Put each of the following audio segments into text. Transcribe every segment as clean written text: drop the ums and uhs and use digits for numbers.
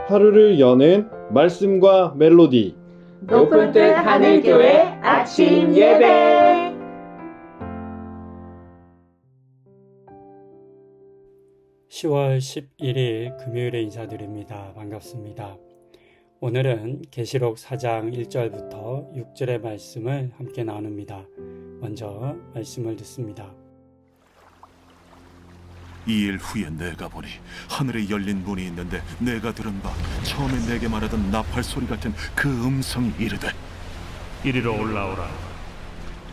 하루를 여는 말씀과 멜로디. 높은 뜻 하늘교회 아침 예배. (10월 11일) 금요일에 인사드립니다. 반갑습니다. 오늘은 계시록 4장 1절부터 6절의 말씀을 함께 나눕니다. 먼저 말씀을 듣습니다. 이 일 후에 내가 보니 하늘에 열린 문이 있는데 내가 들은 바 처음에 내게 말하던 나팔 소리 같은 그 음성이 이르되 이리로 올라오라.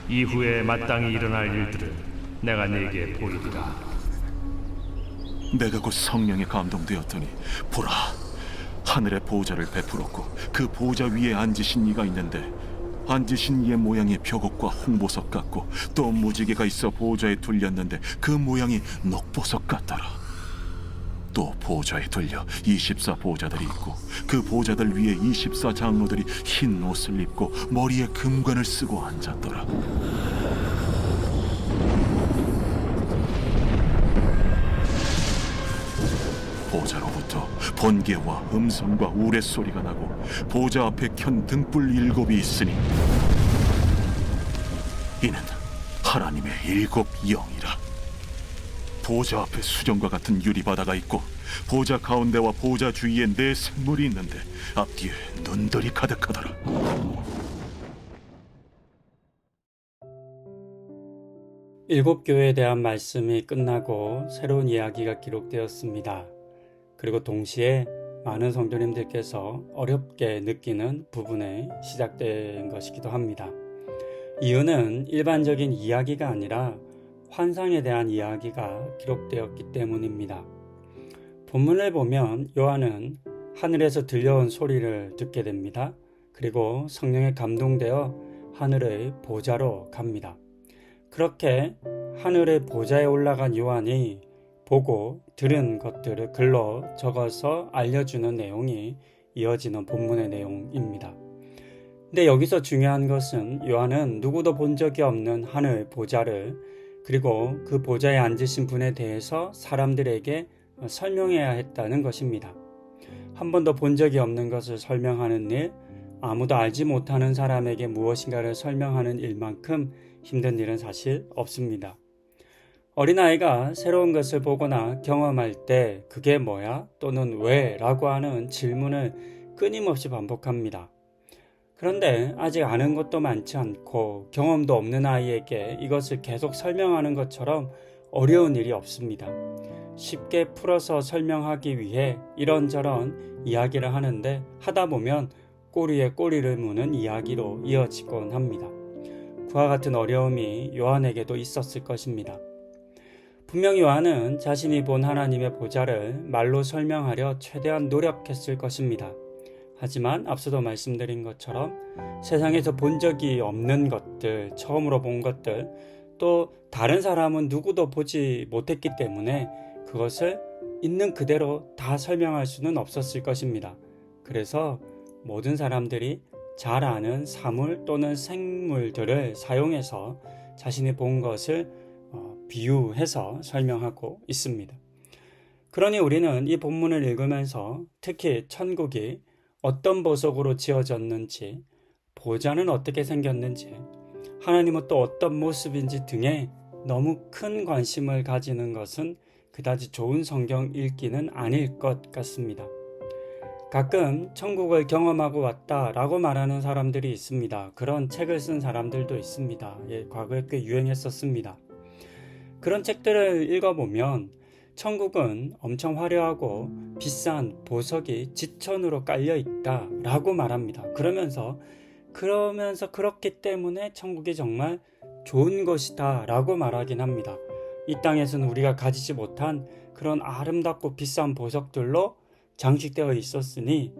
이후에 마땅히 일어날 일들을 내가 네게 보이리라. 내가 곧 성령에 감동되었더니 보라, 하늘에 보좌를 베풀었고 그 보좌 위에 앉으신 이가 있는데 앉으신 이의 모양이 벽옥과 홍보석 같고 또 무지개가 있어 보좌에 둘렸는데 그 모양이 녹보석 같더라. 또 보좌에 둘려 24 보좌들이 있고 그 보좌들 위에 24 장로들이 흰 옷을 입고 머리에 금관을 쓰고 앉았더라. 보좌로부터 번개와 음성과 우레소리가 나고 보좌 앞에 켠 등불 7이 있으니 이는 하나님의 7 영이라. 보좌 앞에 수정과 같은 유리바다가 있고 보좌 가운데와 보좌 주위에 4 생물이 있는데 앞뒤에 눈들이 가득하더라. 일곱 교회에 대한 말씀이 끝나고 새로운 이야기가 기록되었습니다. 그리고 동시에 많은 성도님들께서 어렵게 느끼는 부분에 시작된 것이기도 합니다. 이유는 일반적인 이야기가 아니라 환상에 대한 이야기가 기록되었기 때문입니다. 본문을 보면 요한은 하늘에서 들려온 소리를 듣게 됩니다. 그리고 성령에 감동되어 하늘의 보좌로 갑니다. 그렇게 하늘의 보좌에 올라간 요한이 보고 들은 것들을 글로 적어서 알려주는 내용이 이어지는 본문의 내용입니다. 근데 여기서 중요한 것은 요한은 누구도 본 적이 없는 하늘 보좌를 그리고 그 보좌에 앉으신 분에 대해서 사람들에게 설명해야 했다는 것입니다. 한 번도 본 적이 없는 것을 설명하는 일, 아무도 알지 못하는 사람에게 무엇인가를 설명하는 일만큼 힘든 일은 사실 없습니다. 어린아이가 새로운 것을 보거나 경험할 때 그게 뭐야? 또는 왜? 라고 하는 질문을 끊임없이 반복합니다. 그런데 아직 아는 것도 많지 않고 경험도 없는 아이에게 이것을 계속 설명하는 것처럼 어려운 일이 없습니다. 쉽게 풀어서 설명하기 위해 이런저런 이야기를 하는데 하다 보면 꼬리에 꼬리를 무는 이야기로 이어지곤 합니다. 그와 같은 어려움이 요한에게도 있었을 것입니다. 분명 요한은 자신이 본 하나님의 보좌를 말로 설명하려 최대한 노력했을 것입니다. 하지만 앞서도 말씀드린 것처럼 세상에서 본 적이 없는 것들, 처음으로 본 것들, 또 다른 사람은 누구도 보지 못했기 때문에 그것을 있는 그대로 다 설명할 수는 없었을 것입니다. 그래서 모든 사람들이 잘 아는 사물 또는 생물들을 사용해서 자신이 본 것을 비유해서 설명하고 있습니다. 그러니 우리는 이 본문을 읽으면서 특히 천국이 어떤 보석으로 지어졌는지, 보좌는 어떻게 생겼는지, 하나님은 또 어떤 모습인지 등에 너무 큰 관심을 가지는 것은 그다지 좋은 성경 읽기는 아닐 것 같습니다. 가끔 천국을 경험하고 왔다라고 말하는 사람들이 있습니다. 그런 책을 쓴 사람들도 있습니다. 과거에 꽤 유행했었습니다. 그런 책들을 읽어보면 천국은 엄청 화려하고 비싼 보석이 지천으로 깔려 있다라고 말합니다. 그러면서 그렇기 때문에 천국이 정말 좋은 것이다 라고 말하긴 합니다. 이 땅에서는 우리가 가지지 못한 그런 아름답고 비싼 보석들로 장식되어 있으니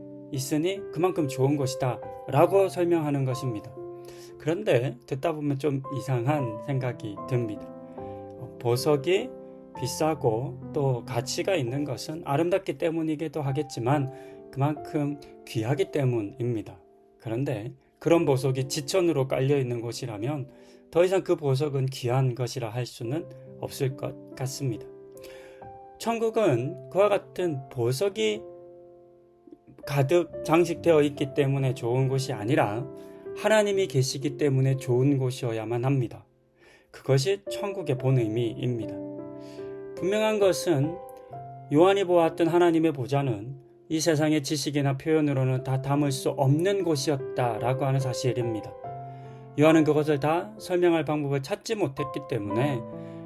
그만큼 좋은 것이다 라고 설명하는 것입니다. 그런데 듣다 보면 좀 이상한 생각이 듭니다. 보석이 비싸고 또 가치가 있는 것은 아름답기 때문이기도 하겠지만 그만큼 귀하기 때문입니다. 그런데 그런 보석이 지천으로 깔려 있는 곳이라면 더 이상 그 보석은 귀한 것이라 할 수는 없을 것 같습니다. 천국은 그와 같은 보석이 가득 장식되어 있기 때문에 좋은 곳이 아니라 하나님이 계시기 때문에 좋은 곳이어야만 합니다. 그것이 천국의 본의미입니다. 분명한 것은 요한이 보았던 하나님의 보좌는 이 세상의 지식이나 표현으로는 다 담을 수 없는 곳이었다라고 하는 사실입니다. 요한은 그것을 다 설명할 방법을 찾지 못했기 때문에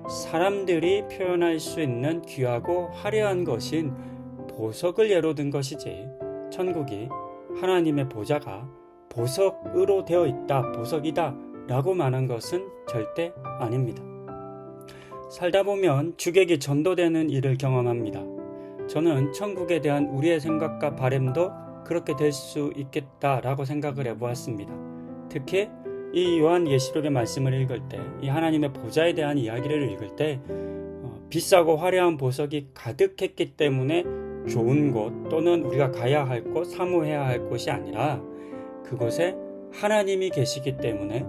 사람들이 표현할 수 있는 귀하고 화려한 것인 보석을 예로 든 것이지, 천국이 하나님의 보좌가 보석으로 되어 있다, 보석이다 라고 말한 것은 절대 아닙니다. 살다 보면 주객이 전도되는 일을 경험합니다. 저는 천국에 대한 우리의 생각과 바람도 그렇게 될 수 있겠다라고 생각을 해보았습니다. 특히 이 요한계시록의 말씀을 읽을 때, 이 하나님의 보좌에 대한 이야기를 읽을 때 비싸고 화려한 보석이 가득했기 때문에 좋은 곳 또는 우리가 가야 할 곳, 사모해야 할 곳이 아니라 그곳에 하나님이 계시기 때문에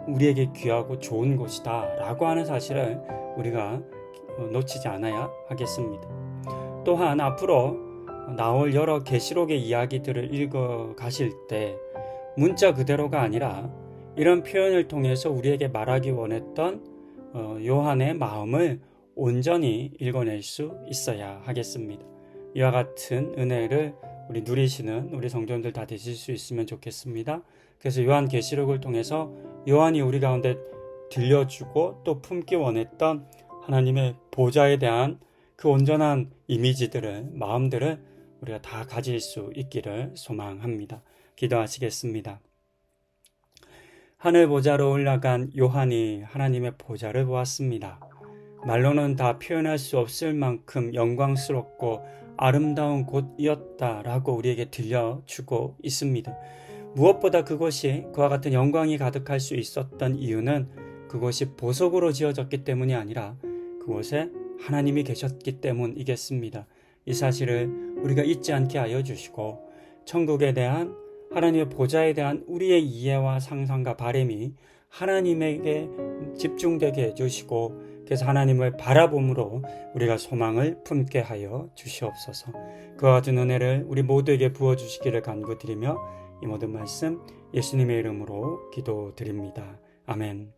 우리에게 귀하고 좋은 곳이다 라고 하는 사실을 우리가 놓치지 않아야 하겠습니다. 또한 앞으로 나올 여러 계시록의 이야기들을 읽어 가실 때 문자 그대로가 아니라 이런 표현을 통해서 우리에게 말하기 원했던 요한의 마음을 온전히 읽어낼 수 있어야 하겠습니다. 이와 같은 은혜를 우리 누리시는 우리 성도님들 다 되실 수 있으면 좋겠습니다. 그래서 요한계시록을 통해서 요한이 우리 가운데 들려주고 또 품기 원했던 하나님의 보좌에 대한 그 온전한 이미지들을, 마음들을 우리가 다 가질 수 있기를 소망합니다. 기도하시겠습니다. 하늘 보좌로 올라간 요한이 하나님의 보좌를 보았습니다. 말로는 다 표현할 수 없을 만큼 영광스럽고 아름다운 곳이었다라고 우리에게 들려주고 있습니다. 무엇보다 그곳이 그와 같은 영광이 가득할 수 있었던 이유는 그곳이 보석으로 지어졌기 때문이 아니라 그곳에 하나님이 계셨기 때문이겠습니다. 이 사실을 우리가 잊지 않게 하여 주시고 천국에 대한 하나님의 보좌에 대한 우리의 이해와 상상과 바람이 하나님에게 집중되게 해주시고 그래서 하나님을 바라봄으로 우리가 소망을 품게 하여 주시옵소서. 그와 같은 은혜를 우리 모두에게 부어주시기를 간구드리며 이 모든 말씀 예수님의 이름으로 기도드립니다. 아멘.